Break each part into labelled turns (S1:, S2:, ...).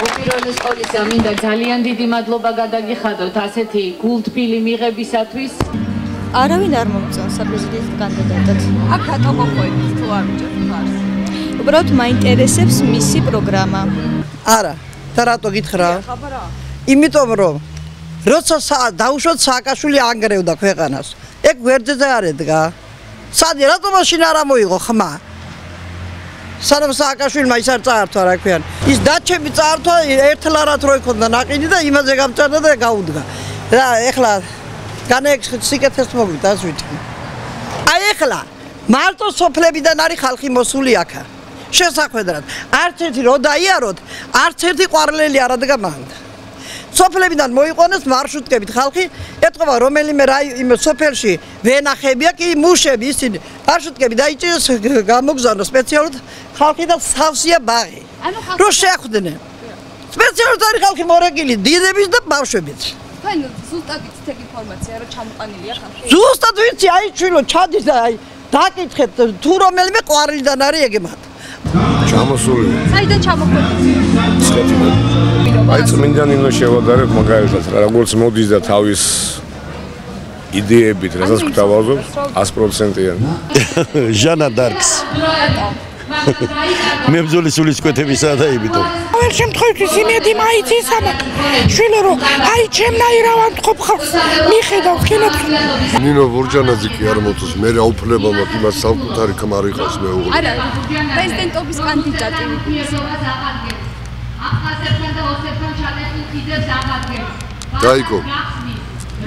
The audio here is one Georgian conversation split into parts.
S1: უპირველეს ყოვლისა მინდა ძალიან დიდი მადლობა გადაგიხადოთ ასეთი გულთბილი მიღებისათვის.
S2: არავინ არ მომწონს საპრეზიდენტო კანდიდატად.
S3: აქ რატო მოყვებით თუ არ მიჭერთ ხარს?
S2: უბრალოდ მაინტერესებს მისი პროგრამა.
S4: არა, და რატო გითხრა? იმიტომ რომ როცა დაუშვათ სააკაშვილი ანგრევდა ქვეყანას. ეგ გვერდზე არ ედგა. სადი რატო მაშინ არ მოიღო ხმა? სანამ სააკაშვილმა ის არ წაართვა რა ქვიან. ის დაჩები წაართვა ერთლარად რო იქონდა ნაყიდი და იმაზე გამწარდა და გაუდგა. რა ეხლა განექსიკეთეს მოგვიდა ასვითი. აი ეხლა მარტო სოფლებიდან არის ხალხი მოსული აქა. შესახვედრად არც ერთი რო დაიაროთ, არც ერთი ყვარლელი არ ადგა მან. სოფლებიდან მოიყვანეს მარშრუტკებით ხალხი, ეთქობა რომელიმე იმ სოფელში ვენახებია კი მუშები ისინი მარშრუტკები დაიჭირეს გამოგზავნოს სპეციალურად ხალხი და სავსეა ბაღი. რო შეხვდნენ. სპეციალურად არის ხალხი მორეგილი დიდების და ბავშვებით.
S3: თქვენ ზუსტად იცით ეგ ინფორმაცია რა ჩამოყანილია ხალხი?
S4: ზუსტად ვიცი, აი ჩვილო ჩადის და აი დაკითხეთ თუ რომელიმე ყვარლიდან არის ეგემად.
S5: ჩამოსული.
S3: საიდან ჩამოხვედით?
S5: აი წმინდა ნინო შევადარებ მაგალითად როგორც მოდის და თავის იდეებით რასაც გვთავაზობს 100%-იანი.
S6: ჟანა დარკს. მე ბრძოლის სულისკვეთებისა და იმიტომ.
S7: ყოველ შემთხვევაში იმედი მაიცის ამაკ. შვილო რომ აი ჩემნაირა ვამთხოვ ხალხს მიხედავ ხილად.
S5: ნინო ვორჯანაძე კი არ მოწოს მე რა უფლება მაქვს იმას საკუთარი ქმარი ყავს მეუღლე.
S3: არა, პრეზიდენტობის კანდიდატი. აფხაზებთან და ოსებთან ჩატეხილ ხიდებს აღადგენს.
S5: დაიკო.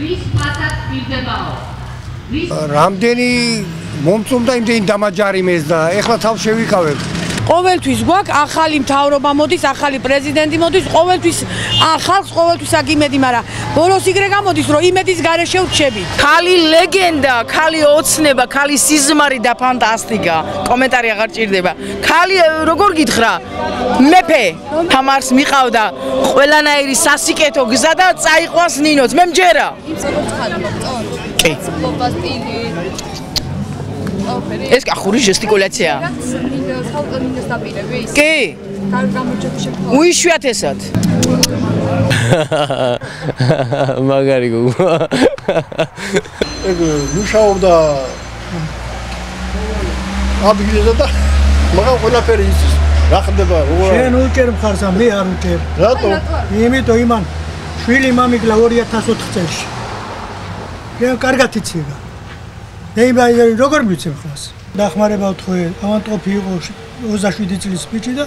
S3: რის ფასად მივდებაო?
S8: რამდენი მომწონდა იმდენი დამაჯარიმეს და ეხლა თავ შევიკავებ.
S7: ყოველთვის გვაქვს ახალი მთავრობა მოდის, ახალი პრეზიდენტი მოდის, ყოველთვის ხალხს ყოველთვის აქ იმედი, მაგრამ ბოლოს იგრე გამოდის, რომ იმედის გარეშე ვრჩები.
S9: ქალი ლეგენდა, ქალი ოცნება, ქალი სიზმარი და ფანტასტიკა. კომენტარი აღარ ჭირდება. ქალი როგორ გითხრა? მეფე თამარს მიყავდა ყველანაირი სასიკეთო გზა და წაიყვანს ნინოც. მე მჯერა.
S3: იმსებობთ ხალი მოგწონთ?
S9: კი.
S3: ფლობა სტილი.
S9: ეს კახური ჟესტიკულაცია.
S3: საუკუნეების დაპირები ის.
S9: კი.
S3: გამოჩები შექმნა.
S9: უიშვიათესად.
S6: მაგარი გოგო.
S8: ეგ მუშაობდა აბიგეზე და მაგრამ ყველაფერი იცის. რა ხდება? შენ უჭერ მხარს ამ მე არ უჭერ. რატო? იმიტომ იმან შვილი მამიკლა 2004 წელს. შენ კარგად იცი. მე როგორ მიცემ ხმას? დახმარება ვთხოვე, ავანტყოფი იყო 27 წლის სპიჩი და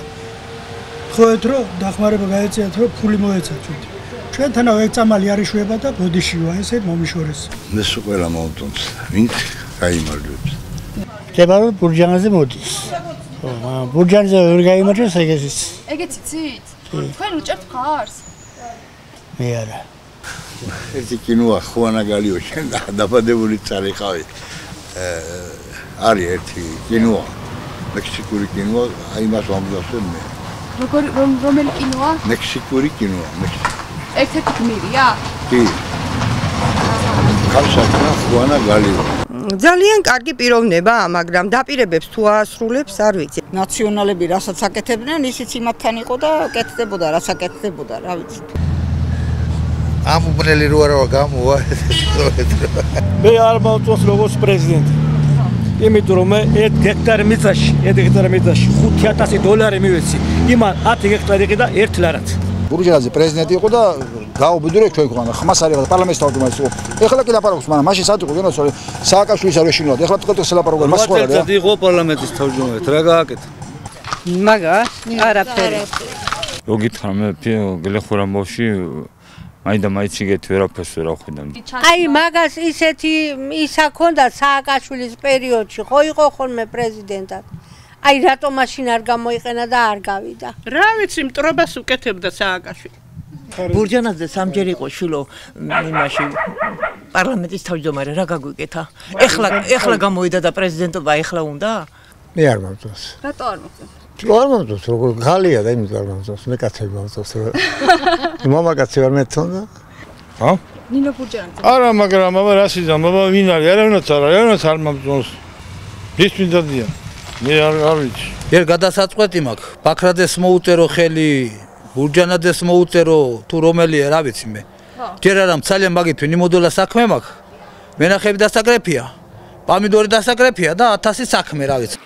S8: ვთხოვეთ რომ დახმარება გაეწიათ რომ ფული მოეცათ. ჩვენთანავე ეგ წამალი არ იშვება და ბოდიშივა ესე მომიშორეს.
S5: ეს ყველა მომწონს. ვინ გაიმარჯვებს?
S8: ხდება ბურჯანაძე მოდის. ხო, ბურჯანაძე ვერ გაიმარჯვებს ეგეც იცი.
S3: ეგეც იცით? თქვენ უჭერთ ხარს?
S8: მე არა.
S5: ერთი კინოა ხუანა გალიო შენ დაბადებული წარიყავი. არის ერთი კინოა. მექსიკური კინოა, აი მას ვამბობ მე.
S3: რომელი კინოა?
S5: მექსიკური კინოა,
S3: ერთ-ერთი გმირია?
S5: კი. კავშირა ხუანა გალიო.
S10: ძალიან კარგი პიროვნება, მაგრამ დაპირებებს თუ აასრულებს, არ ვიცი.
S11: ნაციონალები რასაც აკეთებდნენ, ისიც იმათთან იყო და კეთდებოდა, რაც აკეთდებოდა, რა ვიცი.
S5: ამ უბრელი რო არა გამოვა.
S8: მე არ მომწონს როგორც პრეზიდენტი. იმიტომ რომ მე 1 ჰექტარი მიწაში $5000 მივეცი. იმან 10 ჰექტარი იყო და 1 ლარად.
S12: ბურჯანაძე პრეზიდენტი იყო და გაუბედურე ჩვენ ქვეყანა. ხმას არის პარლამენტის თავმჯდომარე იყო. ეხლა კი ლაპარაკობს, მაგრამ მაშინ სად იყო გენოს სააკაშვილის არ ეშინოდა. ეხლა თქო ლაპარაკობს მას ხოლმე.
S13: იყო პარლამენტის თავმჯდომარე, რა გააკეთა?
S10: მაგას არაფერი.
S13: გითხრა მე გლეხურა მოში მაინდა მაიციგეთ ვერაფერს ვერ ახვიდამ.
S14: აი მაგას ისეთი ისა ქონდა სააკაშვილის პერიოდში ხო იყო ხოლმე პრეზიდენტად. აი რატომ მაშინ არ გამოიყენა და არ გავიდა.
S15: რა ვიცი, მტრობას უკეთებდა სააკაშვილი.
S16: ბურჯანაძე სამჯერ იყო შვილო იმაში პარლამენტის თავმჯდომარე რა გაგვიკეთა? ეხლა გამოვიდა და პრეზიდენტობა ეხლა უნდა?
S8: მე არ მომწონს.
S3: რატო არ მომწონს?
S8: არ მომწონს, როგორ ღალია და იმით არ მომწონს, მე კაცები მომწონს. მამაკაცი ვარ მე თონდა.
S13: ჰა?
S3: ნინო ბურჯანაძე.
S13: არა, მაგრამ აბა რა სიზა, აბა ვინ არის? არავინაც არ მომწონს. ის მინდადია. მე არ ვიცი.
S17: ჯერ გადასაწყვეტი მაქვს. ბაქრადეს მოუწერო ხელი, ბურჯანაძეს მოუწერო თუ რომელია, რა ვიცი მე. ჯერ არა ძალიან მაგით ნიმოდოლა საქმე მაქვს. მენახები დასაკრეფია. პამიდორი დასაკრეფია და 1000 საქმე, რა ვიცი.